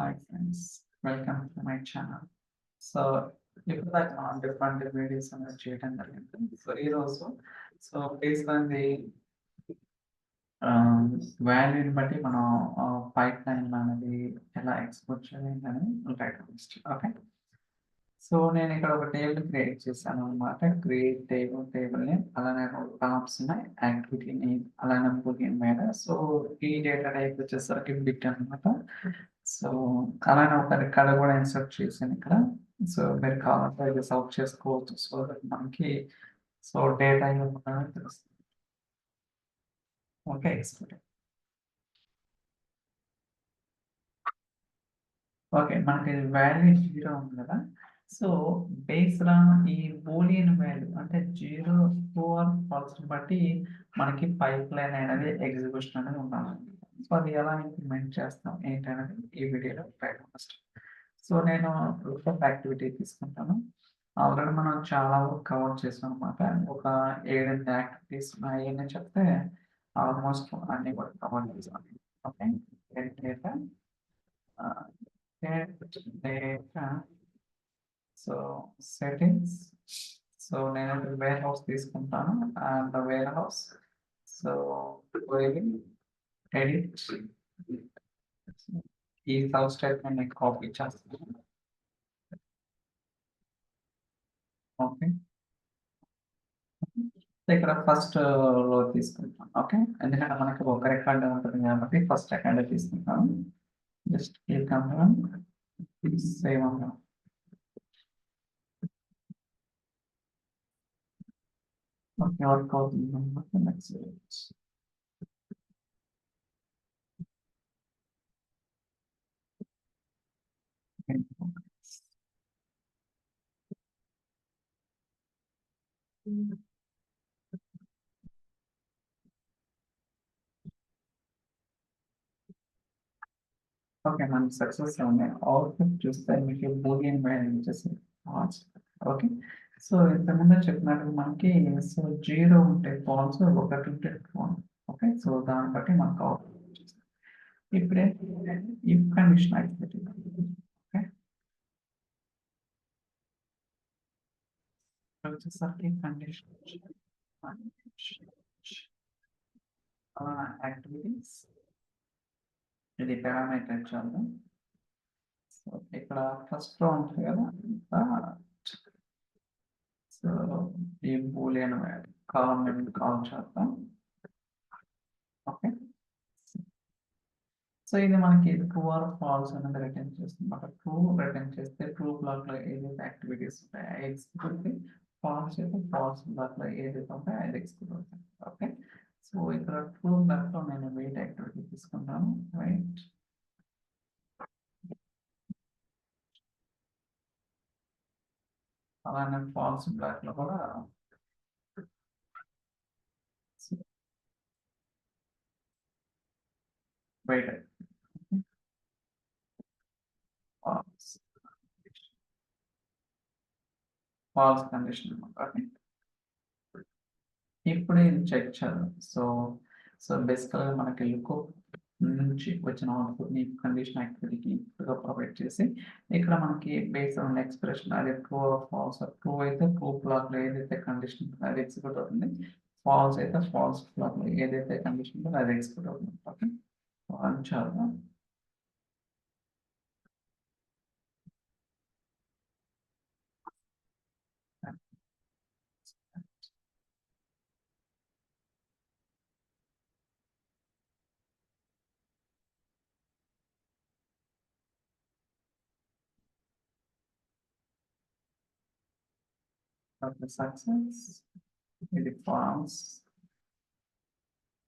Hi friends, welcome to my channel. So ఇప్పుడు దాకా మనం డిఫరెంట్ వీడియోస్ అనేది చేయడం జరిగింది. సో ఈరోజు బేస్డ్ ఆన్ ది వాల్యూని బట్టి మనం పైప్ లైన్ అనేది ఎలా ఎక్స్‌పోర్ట్ చేయాలి అనేది నెక్స్ట్ ఓకే. సో నేను ఇక్కడ ఒక టేబుల్ క్రియేట్ చేశాను అనమాట. క్రియేట్ టేబుల్ నేమ్ అలానే కాలమ్స్ ఉన్నాయి. యాక్టివిటీ నేమ్ అలానే బూలియన్ వాల్యూ. సో ఈ డేటా టైప్ వచ్చేసరికి బిట్ అనమాట. సో అలానే ఒక రికార్డ్ కూడా ఇన్సర్ట్ చేశాను ఇక్కడ. సో మీరు కావాలంటే ఇది సర్చ్ చేసుకోవచ్చు. సో దట్ మనకి డేటా ఏముందని తెలుస్తుంది. Okay export. ఓకే మనకి వాల్యూ 0 ఉంది కదా. సో బేస్డ్ ఆన్ ఈ బూలియన్ వాల్యూ అంటే 0, ట్రూ ఆర్ ఫాల్స్‌ని బట్టి మనకి పైప్ లైన్ అనేది ఎగ్జిక్యూషన్ అనేది ఉండాలండి. సో అది ఎలా ఇంప్లిమెంట్ చేస్తాం ఏంటనేది ఈ వీడియోలో ఫస్ట్. సో నేను లుక్అప్ యాక్టివిటీ తీసుకుంటాను. ఆల్రెడీ మనం చాలా వరకు కవర్ చేసాం అనమాట. ఒక 7 యాక్టివిటీస్ ఉన్నాయని చెప్తే ఆల్మోస్ట్ అన్నీ కూడా కవర్ చేసాం. Okay. Data data so settings. So నేను వేర్ హౌస్ తీసుకుంటాను and warehouse so query edit ఈ సబ్ స్టేట్మెంట్ నేను కాపీ చేస్తాను. ఓకే. ఇక్కడ ఫస్ట్ లో తీసుకుంటాం. ఓకే. ఎందుకంటే మనకి ఒక రికార్డ్ ఉంటుంది కాబట్టి ఫస్ట్ రికార్డ్ తీసుకుంటాం. జస్ట్ క్లిక్ అవ్వడం సేవ్ అవ్వడం. ఓకే. వర్క్ అవుతుంది అనమాట. Next okay. మనకి సక్సెస్ ఉన్నాయి. అవుట్‌పుట్ చూస్తే మీకు బూలియన్ వాల్యూ వచ్చేసి ఫాల్స్. ఓకే. సో ఇంతకుముందే చెప్పినట్టు మనకి 0 ఉంటే ఫాల్స్, 1 ఉంటే ట్రూ. ఓకే. సో దాన్ని బట్టి మనకు అవుట్‌పుట్ వచ్చేస్తుంది. ఇప్పుడేంటంటే ఇఫ్ కండిషన్ యాక్టివిటీ. ఓకే. వచ్చేసరికి కండిషన్ యాక్టివిటీస్ ఇది పారామీటర్ చూద్దాం. సో ఇక్కడ ఫస్ట్ లో ఉంటుంది కదా. సో ఈ బూలియన్ కాలం కాల్ చేద్దాం. ఓకే. సో ఇది మనకి ట్రూ ఆర్ ఫాల్స్ అనేది రిటర్న్ చేస్తుంది. అక్కడ ట్రూ రిటర్న్ చేస్తే ట్రూ బ్లాక్ లో ఏదైతే యాక్టివిటీస్ ఉంటాయో ఎగ్జిక్యూట్ అవుతాయి. ఫాల్స్ అయితే ఫాల్స్ బ్లాక్ లో ఏదైతే ఉంటాయో అది ఎగ్జిక్యూట్ అవుతాయి. ఓకే. సో ఇక్కడ ట్రూ బ్లాక్ లో నేను వెయిట్ యాక్టివిటీ తీసుకుంటాను. వెయిట్ అలానే ఫాల్స్ బ్లాక్ లో కూడా వెయిట్ ఫాల్స్ ఫాల్స్ కండిషన్ అనమాట. ఓకే. ఇప్పుడు ఇది చెక్ చేద్దాం. బేసికల్‌గా మనకి లుకప్ నుంచి వచ్చిన అవుట్‌పుట్‌ని కండిషన్ యాక్టివిటీకి ఇన్‌పుట్‌గా ప్రొవైడ్ చేసి, ఇక్కడ మనకి బేస్డ్ ఆన్ ఎక్స్‌ప్రెషన్ అది ట్రూ ఆర్ ఫాల్స్. ట్రూ అయితే ట్రూ బ్లాక్‌లో ఏదైతే కండిషన్ ఉంటుందో అది ఎగ్జిక్యూట్ అవుతుంది. ఫాల్స్ అయితే ఫాల్స్ బ్లాక్‌లో ఏదైతే కండిషన్ ఉంటుందో అది ఎగ్జిక్యూట్ అవుతుంది. ఓకే. రన్ చేద్దాం. ఓకే. సక్సెస్. ఇది ఫాల్స్.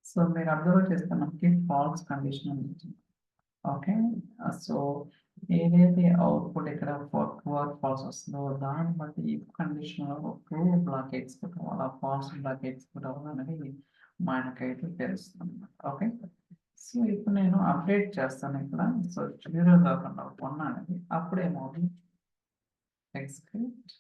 సో మీరు అబ్జర్వ్ చేస్తే మనకి ఫాల్స్ కండిషన్ ఉంది. ఓకే. సో ఏదైతే అవుట్‌పుట్ ఇక్కడ ట్రూ ఆర్ ఫాల్స్ వస్తుందో దాన్ని బట్టి ఇఫ్ కండిషన్‌లో ట్రూ బ్లాక్ ఎగ్జిక్యూట్ అవ్వాలా? ఫాల్స్ బ్లాక్ ఎగ్జిక్యూట్ అవ్వాలనేది మనకైతే తెలుస్తుందన్నమాట. ఓకే. సో ఇప్పుడు నేను అప్డేట్ చేస్తాను ఇక్కడ. సో 0 కాకుండా 1 అనేది అప్పుడేమవుతుంది ఎగ్జిక్యూట్.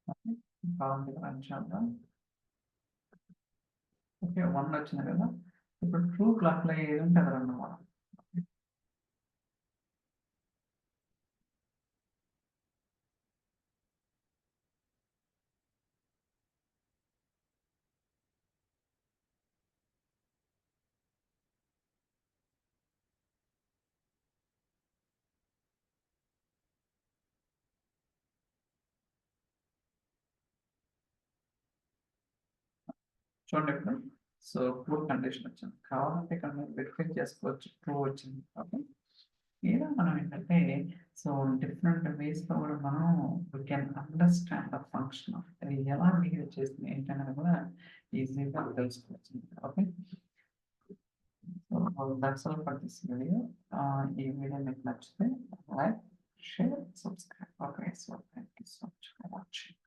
ఓకే. కావాలంటే రన్ చేద్దాం. ఓకే. 1 వచ్చింది కదా! ఇప్పుడు ట్రూకి అప్లై అయ్యేది ఉంటే అదన్నమాట. చూడండి ఇప్పుడు. సో, ట్రూ కండిషన్ వచ్చింది. కావాలంటే ఇక్కడ మీరు వెరిఫై చేసుకోవచ్చు. ట్రూ వచ్చింది. ఓకే. ఇలా మనం ఏంటంటే సో, డిఫరెంట్ వేస్‌లో కూడా మనం we can understand the function of అది ఎలా బిహేవ్ చేస్తుంది ఏంటనేది కూడా ఈజీగా తెలుసుకోవచ్చు. Okay. So, that's all for this video. ఈ వీడియో మీకు నచ్చితే like, share, subscribe. Okay. So, thank you so much for watching.